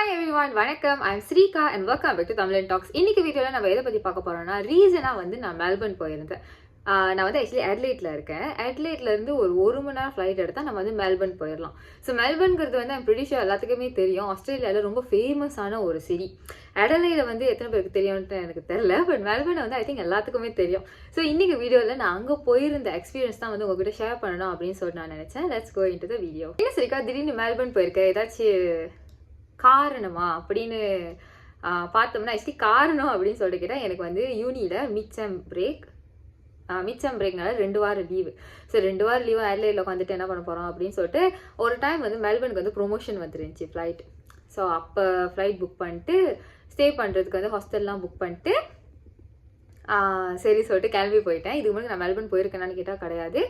Hi everyone, வணக்கம். I am Srika and welcome back to Tamilan talks. இன்னைக்கு வீடியோவில் நம்ம எதை பற்றி பார்க்க போகிறோம்னா, ரீசனாக வந்து நான் மெல்பர்ன் போயிருந்தேன். நான் வந்து ஆக்சுவலி அட்லைட்டில் இருக்கேன். அட்லைட்லேருந்து ஒரு மணி நேரம் ஃப்ளைட் எடுத்தால் நம்ம வந்து மெல்பர்ன் போயிடலாம். ஸோ மெல்பர்ன்கிறது வந்து ஐம் பிரிட்டி ஷூர் எல்லாத்துக்குமே தெரியும். ஆஸ்திரேலியாவில் ரொம்ப ஃபேமஸான ஒரு சிட்டி. அடலையில் வந்து எத்தனை பேருக்கு தெரியும்ன்ட்டு எனக்கு தெரியல, பட் மெல்பர்ன் வந்து ஐ திங்க் எல்லாத்துக்குமே தெரியும். ஸோ இன்றைக்கி வீடியோவில் நான் அங்கே போயிருந்த எக்ஸ்பீரியன்ஸ் தான் வந்து உங்ககிட்ட ஷேர் பண்ணணும் அப்படின்னு சொல்லிட்டு நான் நினச்சேன். Let's go into the video. என்ன சரிக்கா திடீர்னு மெல்பர்ன் போயிருக்கேன், ஏதாச்சும் காரணமா அப்படின்னு பார்த்தோம்னா, ஆக்சுவலி காரணம் அப்படின்னு சொல்லிட்டு கேட்டால், எனக்கு வந்து யூனியில் மிச்சம் பிரேக்னால 2 வாரம் லீவு. ஸோ 2 வாரம் லீவு ஏர்லைனில் உட்காந்துட்டு என்ன பண்ண போகிறோம் அப்படின்னு சொல்லிட்டு ஒரு டைம் வந்து மெல்பர்னுக்கு வந்து ப்ரொமோஷன் வந்துருந்துச்சு ஃப்ளைட். ஸோ அப்போ ஃப்ளைட் புக் பண்ணிட்டு ஸ்டே பண்ணுறதுக்கு வந்து ஹாஸ்டல்லாம் புக் பண்ணிட்டு சரி சொல்லிட்டு கிளம்பி போயிட்டேன். இதுக்கு முன்னாடி நான் மெல்பர்ன் போயிருக்கேனான்னு கேட்டால் கிடையாது.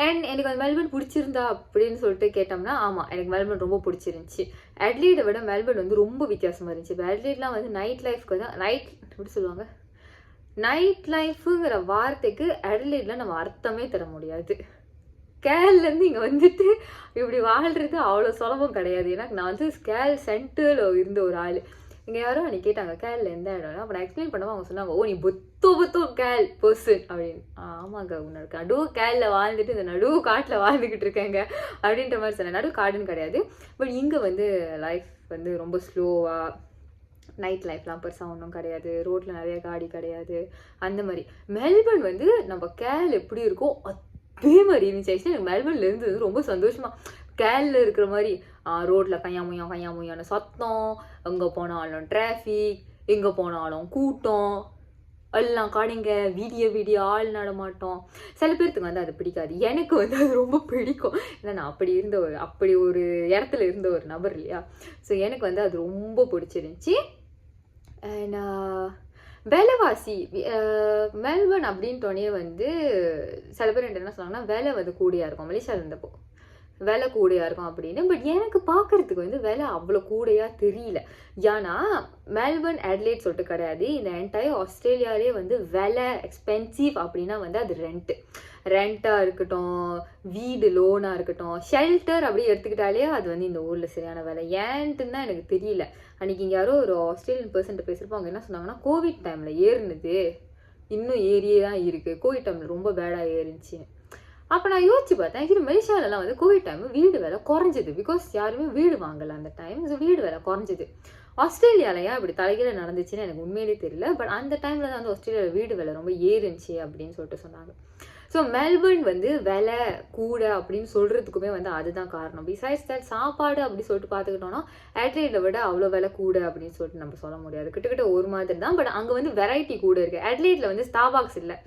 அண்ட் எனக்கு வந்து மெல்பர்ன் பிடிச்சிருந்தா அப்படின்னு சொல்லிட்டு கேட்டோம்னா, ஆமாம், எனக்கு மெல்பர்ன் ரொம்ப பிடிச்சிருந்துச்சி. அட்லைடை விட மெல்பர்ன் வந்து ரொம்ப வித்தியாசமாக இருந்துச்சு. இப்போ அட்லைட்லாம் வந்து நைட் லைஃப்க்கு தான் எப்படி சொல்லுவாங்க, நைட் லைஃபுங்கிற வார்த்தைக்கு அட்லைடில் நம்ம அர்த்தமே தர முடியாது. ஸ்கேல்லேருந்து இங்கே வந்துட்டு இப்படி வாழ்கிறது அவ்வளோ சுலபம் கிடையாது. ஏன்னா நான் வந்து ஸ்கேல் சென்டரில் இருந்த ஒரு ஆள். இங்கே யாரும் அன்றைக்கி கேட்டாங்க கேலில் எந்த இடம்னா, அப்போ நான் எக்ஸ்பிளைன் பண்ணுவோம். அவங்க சொன்னாங்க, ஓ நீ பொத்தோ கேல் பர்சன் அப்படின்னு. ஆமாங்க, உன்னோட நடுவு கேலில் வாழ்ந்துட்டு இந்த நடுவு காட்டில் வாழ்ந்துக்கிட்டு இருக்கேங்க அப்படின்ற மாதிரி சொன்னேன். நடுவு காடுன்னு கிடையாது, பட் இங்கே வந்து லைஃப் வந்து ரொம்ப ஸ்லோவாக, நைட் லைஃப்லாம் பெருசாக ஒன்றும் கிடையாது, ரோட்டில் நிறைய காடி கிடையாது. அந்த மாதிரி மெல்பர்ன் வந்து நம்ம கேல் எப்படி இருக்கோ அதே மாதிரி இருந்துச்சு. ஆக்சுவலி எனக்கு மெல்பர்னில் இருந்தது ரொம்ப சந்தோஷமாக. கேலில் இருக்கிற மாதிரி ரோட்டில் கையாமுயான சத்தம், எங்கே போனாலும் டிராஃபிக், எங்கே போனாலும் கூட்டம், எல்லாம் கடைங்க, வீடியோ ஆள் நடமாட்டோம். சில பேர்த்துக்கு வந்து அது பிடிக்காது. எனக்கு வந்து அது ரொம்ப பிடிக்கும். ஏன்னா நான் அப்படி ஒரு இடத்துல இருந்த ஒரு நபர் இல்லையா. ஸோ எனக்கு வந்து அது ரொம்ப பிடிச்சிருந்துச்சி. அண்ட் விலைவாசி மெல்பர்ன் அப்படின்ட்டோடனே வந்து சில பேர் என்ன சொன்னாங்கன்னா, விலை வந்து கூடியாக இருக்கும். மலேசியாவில் இருந்தப்போ விலை கூடையாக இருக்கும் அப்படின்னு. பட் எனக்கு பார்க்குறதுக்கு வந்து விலை அவ்வளோ கூடையாக தெரியல. ஏன்னா மெல்பர்ன் அட்லைட் சொல்லிட்டு கிடையாது, இந்த என்டையர் ஆஸ்திரேலியாவிலே வந்து விலை எக்ஸ்பென்சிவ் அப்படின்னா வந்து அது ரெண்ட்டாக இருக்கட்டும், வீடு லோனாக இருக்கட்டும், ஷெல்டர் அப்படி எடுத்துக்கிட்டாலே அது வந்து இந்த ஊரில் சரியான விலை. ஏன்ட்டுன்னு தான் எனக்கு தெரியல. அன்றைக்கி இங்கே யாரோ ஒரு ஆஸ்திரேலியன் பர்சன்ட்டு பேசுகிறப்போ அவங்க என்ன சொன்னாங்கன்னா, கோவிட் டைமில் ஏறுனது இன்னும் ஏறியே தான் இருக்குது, கோவிட் டைமில் ரொம்ப பேடாக ஏறிச்சு. அப்போ நான் யோசிச்சு பார்த்தேன், ஆக்சுவலி மலேசியாவிலலாம் வந்து கோவிட் டைம் வீடு விலை குறைஞ்சிது. பிகாஸ் யாருமே வீடு வாங்கலை அந்த டைம். ஸோ வீடு விலை குறைஞ்சிது. ஆஸ்திரேலியாவில் ஏன் இப்படி தலைகீழ நடந்துச்சுன்னு எனக்கு உண்மையிலே தெரியல. பட் அந்த டைமில் தான் வந்து ஆஸ்திரேலியாவில் வீடு விலை ரொம்ப ஏறிச்சு அப்படின்னு சொல்லிட்டு சொன்னாங்க. ஸோ மெல்பர்ன் வந்து விலை கூட அப்படின்னு சொல்கிறதுக்குமே வந்து அதுதான் காரணம். பிசைட்ஸ் தட் சாப்பாடு அப்படி சொல்லிட்டு பார்த்துக்கிட்டோம்னா அட்லைட்டை விட அவ்வளோ விலை கூட அப்படின்னு சொல்லிட்டு நம்ம சொல்ல முடியாது. கிட்டத்தட்ட ஒரு மாதிரி தான். பட் அங்கே வந்து வெரைட்டி கூட இருக்குது. அட்லைட்டில் வந்து ஸ்டார்பாக்ஸ் இல்லை.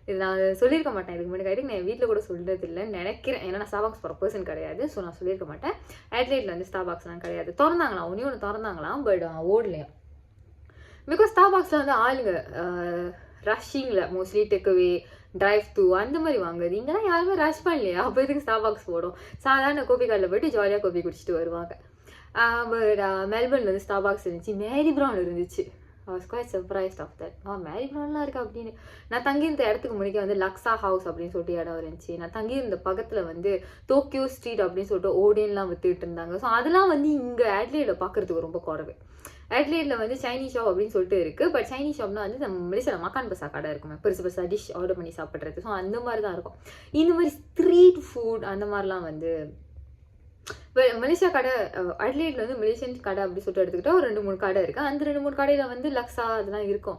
இது நான் சொல்லியிருக்க மாட்டேன் இதுக்கு முன்னாடி. நான் என் வீட்டில் கூட சொல்கிறது இல்லைன்னு நினைக்கிறேன். ஏன்னா நான் ஸ்டார்பாக்ஸ் போகிற பர்சன் கிடையாது. ஸோ நான் சொல்லியிருக்க மாட்டேன். அட்லைட்டில் வந்து ஸ்டார்பாக்ஸ்லாம் கிடையாது. திறந்தாங்களாம், ஒன்று திறந்தாங்களாம், பட் ஓடலையா. பிகாஸ் ஸ்டார்பாக்ஸில் வந்து ஆளுங்க ரஷ்ஷிங்கில் மோஸ்ட்லி டேக்அவே, டிரைவ் த்ரூ அந்த மாதிரி வாங்குறது. இங்கெல்லாம் யாருமே ரஷ் பண்ணலையா. அப்போ இதுக்கு ஸ்டார்பாக்ஸ் போடும். சாதாரண கோபி கார்டில் போய்ட்டு ஜாலியாக கோபி குடிச்சிட்டு வருவாங்க. பட் மெல்பர்னில் வந்து ஸ்டார்பாக்ஸ் இருந்துச்சு, மேரி ப்ரௌன் இருந்துச்சு. I was quite surprised of that. மேரி ப்ரௌன்லாம் இருக்குது அப்படின்னு. நான் தங்கியிருந்த இடத்துக்கு முன்னாடி வந்து லக்ஸா ஹவுஸ் அப்படின்னு சொல்லிட்டு இடம் இருந்துச்சு. நான் தங்கியிருந்த பக்கத்தில் வந்து டோக்கியோ ஸ்ட்ரீட் அப்படின்னு சொல்லிட்டு ஓடியன்லாம் வித்துட்டு இருந்தாங்க. ஸோ அதெல்லாம் வந்து இங்கே அட்லைடில் பார்க்குறதுக்கு ரொம்ப குறைவு. அட்லைடில் வந்து சைனீஸ் ஷாப் அப்படின்னு சொல்லிட்டு இருக்குது. பட் சைனீஸ் ஷாப்னா வந்து நம்ம மலேசியாவில் மக்கான் பசா கடை இருக்குமே, பெருசாக டிஷ் ஆர்டர் பண்ணி சாப்பிட்றது. ஸோ அந்த மாதிரி தான் இருக்கும். இந்த மாதிரி ஸ்ட்ரீட் ஃபுட் அந்த மாதிரிலாம் வந்து மலேசியா கடை, அட்லைடில் வந்து மலேசியன் கடை அப்படி சொல்லிட்டு எடுத்துக்கிட்டா ஒரு 2-3 கடை இருக்குது. அந்த 2-3 கடையில் வந்து லக்ஸா அதெல்லாம் இருக்கும்.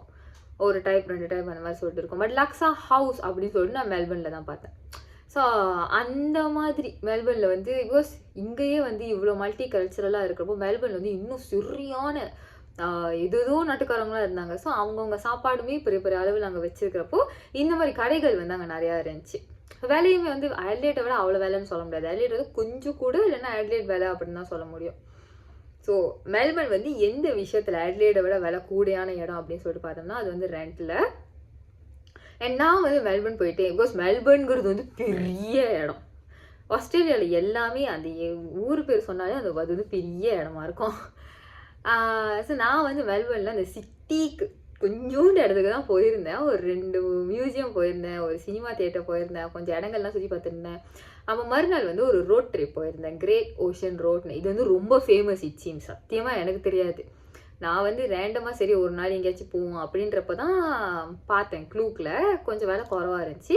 ஒரு டைப் 2 டைப் அந்த மாதிரி சொல்லிட்டு இருக்கும். பட் லக்ஸா ஹவுஸ் அப்படின்னு சொல்லிட்டு நான் மெல்பர்னில் தான் பார்த்தேன். ஸோ அந்த மாதிரி மெல்பர்னில் வந்து பிகாஸ் இங்கேயே வந்து இவ்வளோ மல்டி கல்ச்சரலாக இருக்கிறப்போ மெல்பர்னில் வந்து இன்னும் சரியான ஏதோ நாட்டுக்காரங்களாம் இருந்தாங்க. ஸோ அவங்கவுங்க சாப்பாடுமே பெரிய பெரிய அளவில் அங்கே வச்சுருக்கிறப்போ இந்த மாதிரி கடைகள் வந்து அங்கே நிறையா இருந்துச்சு. விலையுமே வந்து அட்லைட்டை விட அவ்வளோ விலைன்னு சொல்ல முடியாது. அட்லைட் வந்து கொஞ்சம் கூட இல்லைன்னா அட்லைட் விலை அப்படின்னு தான் சொல்ல முடியும். ஸோ மெல்பர்ன் வந்து எந்த விஷயத்தில் அட்லைட்டை விட விலை கூடையான இடம் அப்படின்னு சொல்லிட்டு பார்த்தோம்னா அது வந்து ரெண்டில். அண்ட் நான் வந்து மெல்பர்ன் போயிட்டேன். பிகாஸ் மெல்பர்ன்ங்கிறது வந்து பெரிய இடம். ஆஸ்திரேலியாவில் எல்லாமே அந்த ஊர் பேர் சொன்னாலே அது வந்து பெரிய இடமா இருக்கும். ஸோ நான் வந்து மெல்பர்னில் அந்த சிட்டிக்கு கொஞ்சோண்டு இடத்துக்கு தான் போயிருந்தேன். ஒரு 2 மியூசியம் போயிருந்தேன், ஒரு சினிமா தியேட்டர் போயிருந்தேன், கொஞ்சம் இடங்கள்லாம் சுற்றி பார்த்துருந்தேன். அப்போ மறுநாள் வந்து ஒரு ரோட் ட்ரிப் போயிருந்தேன், கிரேட் ஓஷன் ரோட்னு. இது வந்து ரொம்ப ஃபேமஸ் இட் சீம்ஸ். சத்தியமாக எனக்கு தெரியாது. நான் வந்து ரேண்டமாக சரி ஒரு நாள் எங்கேயாச்சும் போவோம் அப்படின்றப்ப தான் பார்த்தேன் க்ளூக்கில் கொஞ்சம் விலை குறவா இருந்துச்சு.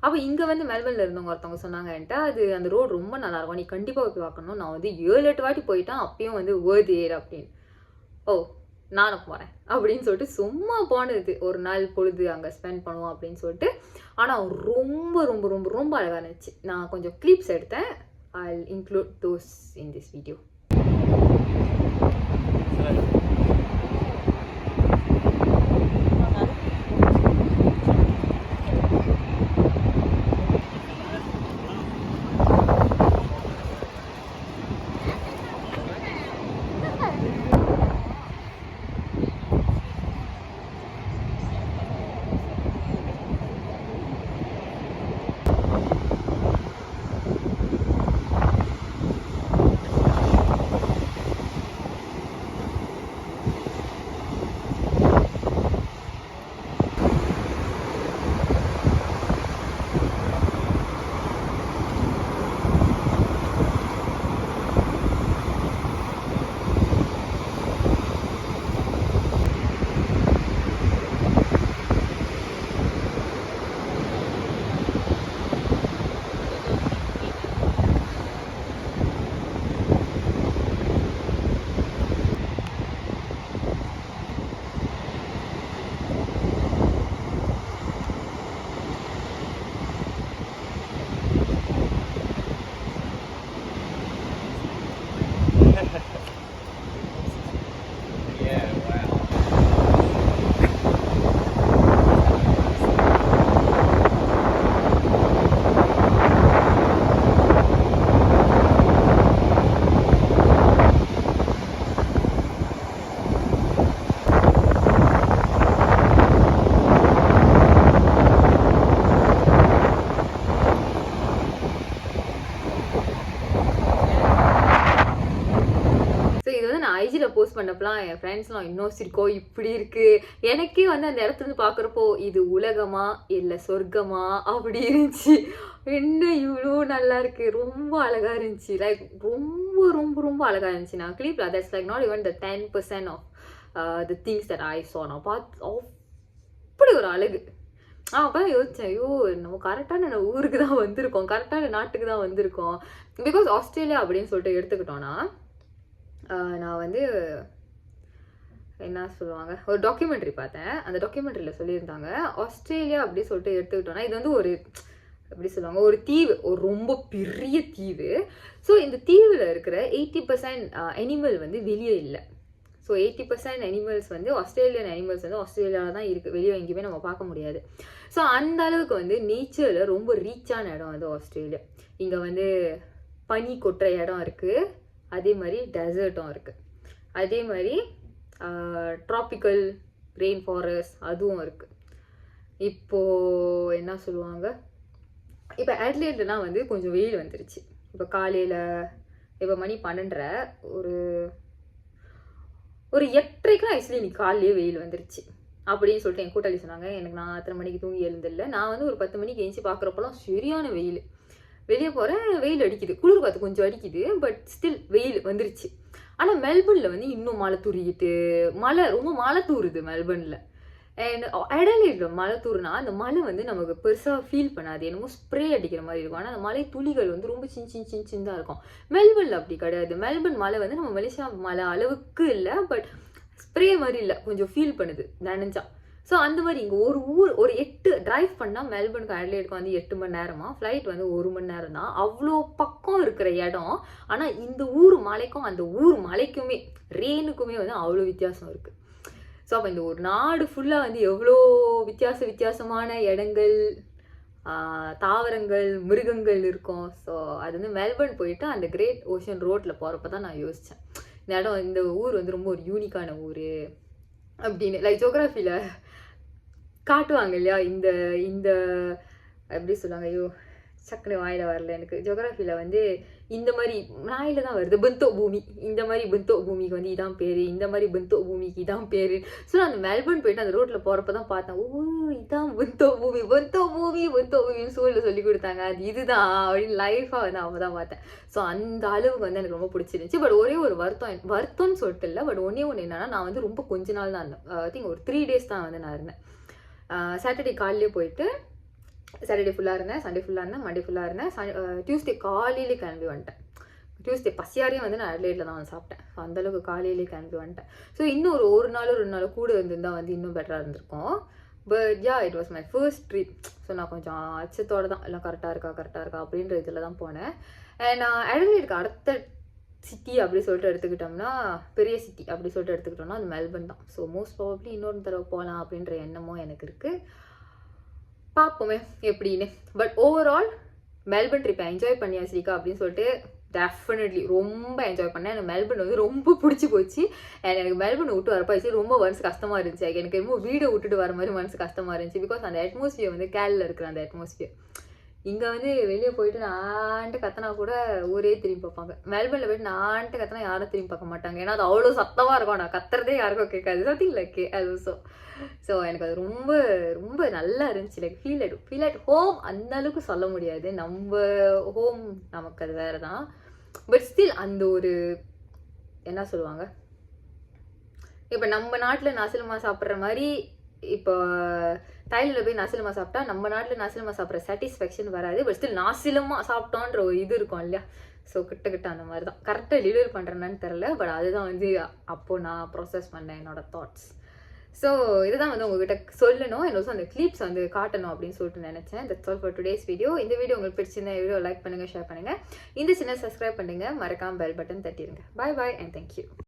அப்போ இங்கே வந்து மெல்பர்னில் இருந்தவங்க ஒருத்தவங்க சொன்னாங்க என்கிட்ட, அது அந்த ரோடு ரொம்ப நல்லாயிருக்கும், நீ கண்டிப்பாக போய் பார்க்கணும். நான் வந்து 7-8 வாட்டி போயிட்டேன், அப்பயும் வந்து வேர்த் ஏர் அப்படின்னு. ஓ நானும் போகிறேன் அப்படின்னு சொல்லிட்டு சும்மா போனது, ஒரு நாள் பொழுது அங்கே ஸ்பெண்ட் பண்ணுவோம் அப்படின்னு சொல்லிட்டு. ஆனால் ரொம்ப ரொம்ப ரொம்ப ரொம்ப அழகாக இருந்துச்சு. நான் கொஞ்சம் கிளிப்ஸ் எடுத்தேன், I'll include those in this video. ஐஜியில் போஸ்ட் பண்ணப்பலாம் என் ஃப்ரெண்ட்ஸ்லாம் இன்னும் சிரிக்கோ இப்படி இருக்குது. எனக்கே வந்து அந்த இடத்துல பார்க்குறப்போ இது உலகமா இல்லை சொர்க்கமா அப்படி இருந்துச்சு. என்ன இவ்வளோ நல்லா இருக்குது, ரொம்ப அழகாக இருந்துச்சு. லைக் ரொம்ப ரொம்ப ரொம்ப அழகாக இருந்துச்சு. நான் கிளிப்பில் that's like not even the 10% of the things that I saw. நான் பார்த்து அப்படி ஒரு அழகு. அப்போ தான் யோசித்தேன், ஐயோ நம்ம கரெக்டான ஊருக்கு தான் வந்திருக்கோம், கரெக்டான நாட்டுக்கு தான் வந்திருக்கோம். பிகாஸ் ஆஸ்திரேலியா அப்படின்னு சொல்லிட்டு எடுத்துக்கிட்டோன்னா, நான் வந்து என்ன சொல்லுவாங்க, ஒரு டாக்குமெண்ட்ரி பார்த்தேன். அந்த டாக்குமெண்ட்ரியில் சொல்லியிருந்தாங்க, ஆஸ்திரேலியா அப்படி சொல்லிட்டு எடுத்துக்கிட்டோன்னா இது வந்து ஒரு எப்படி சொல்லுவாங்க, ஒரு தீவு, ஒரு ரொம்ப பெரிய தீவு. ஸோ இந்த தீவில் இருக்கிற 80% அனிமல் வந்து வெளியே இல்லை. ஸோ 80% அனிமல்ஸ் வந்து ஆஸ்திரேலியன் அனிமல்ஸ் வந்து ஆஸ்திரேலியாவில் தான் இருக்குது, வெளியே எங்கேயுமே நம்ம பார்க்க முடியாது. ஸோ அந்த அளவுக்கு வந்து நேச்சரில் ரொம்ப ரீச்சான இடம் வந்து ஆஸ்திரேலியா. இங்கே வந்து பனி கொட்டுற இடம் இருக்குது, அதே மாதிரி டெசர்ட்டும் இருக்குது, அதே மாதிரி ட்ராபிக்கல் ரெயின் ஃபாரஸ்ட் அதுவும் இருக்குது. இப்போது என்ன சொல்லுவாங்க, இப்போ அட்லேட்லாம் வந்து கொஞ்சம் வெயில் வந்துருச்சு. இப்போ காலையில் இப்போ மணி 12:30, ஒரு 8:30க்குலாம் ஆக்சுவலி இன்னைக்கு காலையிலே வெயில் வந்துருச்சு அப்படின்னு சொல்லிட்டு என் கூட்டாளி சொன்னாங்க. எனக்கு நான் அத்தனை மணிக்கு தூங்கி எழுந்தில்லை. நான் வந்து ஒரு 10 மணிக்கு எழுந்துச்சி பார்க்குறப்பெல்லாம் சரியான வெயில். வெளியே போகிறேன், வெயில் அடிக்குது, குளிர் காற்று கொஞ்சம் அடிக்குது, பட் ஸ்டில் வெயில் வந்துருச்சு. ஆனால் மெல்பர்னில் வந்து இன்னும் மழை தூரிக்கிட்டு, ரொம்ப மழை தூருது மெல்பர்னில். அண்ட் அடலைடில் மழை தூருனா அந்த மழை வந்து நமக்கு பெருசாக ஃபீல் பண்ணாது, என்னமோ ஸ்ப்ரே அடிக்கிற மாதிரி இருக்கும். ஆனால் அந்த மழை துளிகள் வந்து ரொம்ப சின் தான் இருக்கும். மெல்பர்னில் அப்படி கிடையாது. மெல்பர்ன் மழை வந்து நம்ம மலேசியா மழை அளவுக்கு இல்லை, பட் ஸ்ப்ரே மாதிரி இல்லை, கொஞ்சம் ஃபீல் பண்ணுது நினைஞ்சா. ஸோ அந்த மாதிரி இங்கே ஒரு 8 டிரைவ் பண்ணால் மெல்பர்னுக்கு அட்லைடுக்கு வந்து 8 மணி நேரமா, ஃப்ளைட் வந்து 1 மணி நேரம் தான். அவ்வளோ பக்கம் இருக்கிற இடம். ஆனால் இந்த ஊர் மலைக்கும் அந்த ஊர் மலைக்குமே ரெயினுக்குமே வந்து அவ்வளோ வித்தியாசம் இருக்குது. ஸோ அப்போ இந்த ஒரு நாடு ஃபுல்லாக வந்து எவ்வளோ வித்தியாசமான இடங்கள், தாவரங்கள், மிருகங்கள் இருக்கும். ஸோ அது வந்து மெல்பர்ன் போயிட்டு அந்த கிரேட் ஓஷன் ரோட்டில் போகிறப்ப தான் நான் யோசித்தேன், இந்த இடம், இந்த ஊர் வந்து ரொம்ப ஒரு யூனிக்கான ஊர் அப்படின்னு. லைக் ஜோக்ராஃபியில் காட்டுவாங்க இல்லையா, இந்த எப்படி சொல்லுவாங்க, ஐயோ சக்குனு வாயில் வரல எனக்கு. ஜியோகிராஃபியில் வந்து இந்த மாதிரி நாயில் தான் வருது, பெந்தோ பூமி, இந்த மாதிரி பெந்தோ பூமிக்கு வந்து இதான் பேர், இந்த மாதிரி பெந்தோ பூமிக்கு இதான் பேர். ஸோ நான் அந்த மெல்பர்ன் போயிட்டு அந்த ரோட்டில் போகிறப்ப தான் பார்த்தேன், ஓ இதான் பெந்தோ பூமி, பெந்தோ பூமி, பெந்தோ பூமின்னு ஸ்கூலில் சொல்லி கொடுத்தாங்க, அது இதுதான் அப்படின்னு லைஃபாக வந்து அவள் தான் பார்த்தேன். ஸோ அந்த அளவுக்கு வந்து எனக்கு ரொம்ப பிடிச்சிருந்துச்சி. பட் ஒரே ஒரு வருத்தம்னு சொல்லிட்டு இல்லை, பட் ஒன்றே ஒன்று என்னன்னா, நான் வந்து ரொம்ப கொஞ்ச நாள் தான் இருந்தேன். ஐ திங்க் ஒரு 3 days தான் வந்து நான் இருந்தேன். சாட்டர்டே காலையிலே போயிட்டு சாட்டர்டே ஃபுல்லாக இருந்தேன், சண்டே ஃபுல்லாக இருந்தேன், மண்டே ஃபுல்லாக இருந்தேன், டியூஸ்டே காலையிலே கிளம்பி வந்துட்டேன். டியூஸ்டே பசியாரையும் வந்து நான் அட்லைட்டில் தான் வந்து சாப்பிட்டேன். ஸோ அந்தளவுக்கு காலையிலே கிளம்பி வந்துட்டேன். ஸோ இன்னும் ஒரு நாளோ 2 நாளோ கூட இருந்திருந்தால் வந்து இன்னும் பெட்டராக இருந்திருக்கும். But yeah it was my first trip. So நான் கொஞ்சம் அச்சத்தோடு தான் எல்லாம் கரெக்டாக இருக்கா அப்படின்ற இதில் தான் போனேன். அண்ட் அட்லைட்டுக்கு அடுத்த சிட்டி அப்படி சொல்லிட்டு எடுத்துக்கிட்டோம்னா, பெரிய சிட்டி அப்படி சொல்லிட்டு எடுத்துக்கிட்டோம்னா அது மெல்பர்ன் தான். ஸோ மோஸ்ட் ப்ராபப்ளி இன்னொரு தடவை போகலாம் அப்படின்ற எண்ணமும் எனக்கு இருக்குது. பார்ப்போமே எப்படின்னு. பட் ஓவரால் மெல்பர்ன் ட்ரிப்பை என்ஜாய் பண்ணியா ஸ்ரீகா அப்படின்னு சொல்லிட்டு டெஃபினெட்லி ரொம்ப என்ஜாய் பண்ணேன். எனக்கு மெல்பர்ன் வந்து ரொம்ப பிடிச்சி போச்சு. அண்ட் எனக்கு மெல்பர்ன் விட்டு வரப்பாச்சு ரொம்ப மனசு கஷ்டமாக இருந்துச்சு. எனக்கு என்னமோ வீடை விட்டுட்டு வர மாதிரி மனசு கஷ்டமாக இருந்துச்சு. பிகாஸ் அந்த அட்மாஸ்பியர் வந்து கேரளில் இருக்கிற அந்த அட்மாஸ்பியர் இங்கே வந்து வெளியே போயிட்டு நான் கத்தனா கூட ஊரே திரும்பி பார்ப்பாங்க. மெல்பர்னில் போயிட்டு நான் கத்தனா யாரும் திரும்பி பார்க்க மாட்டாங்க. ஏன்னா அது அவ்வளோ சத்தமாக இருக்கும், நான் கத்துறதே யாருக்கும் கேட்காது. சம்திங் லைக் அது ஸோ எனக்கு அது ரொம்ப ரொம்ப நல்லா இருந்துச்சு. லைக் ஃபீல் அட் ஹோம் அந்த அளவுக்கு சொல்ல முடியாது, நம்ம ஹோம் நமக்கு அது வேறு தான். பட் ஸ்டில் அந்த ஒரு என்ன சொல்லுவாங்க, இப்போ நம்ம நாட்டில் நசிலமா சாப்பிட்ற மாதிரி இப்போ தாய்லாண்டில் போய் நசிலமா சாப்பிட்டா நம்ம நாட்டில் நசிலமா சாப்பிட்ற சாட்டிஸ்ஃபேக்ஷன் வராது. பட் ஸ்டில் நசிலமா சாப்பிட்டோன்ற ஒரு இது இருக்கும் இல்லையா. ஸோ கிட்ட அந்த மாதிரி தான் கரெக்டாக டெலிவரி பண்ணுறேன்னு தெரில. பட் அதுதான் வந்து அப்போது நான் ப்ராசஸ் பண்ணேன் என்னோட தாட்ஸ். ஸோ இதுதான் வந்து உங்ககிட்ட சொல்லணும், என்னோட அந்த கிளிப்ஸ் வந்து காட்டணும் அப்படின்னு சொல்லிட்டு நினச்சேன். That's all for today's video. இந்த வீடியோ உங்களுக்கு பிடிச்சிருந்தா வீடியோ லைக் பண்ணுங்கள், ஷேர் பண்ணுங்கள், இந்த சின்ன சப்ஸ்கிரைப் பண்ணுங்கள், மறக்காமல் பெல் பட்டன் தட்டிடுங்க. Bye and thank you.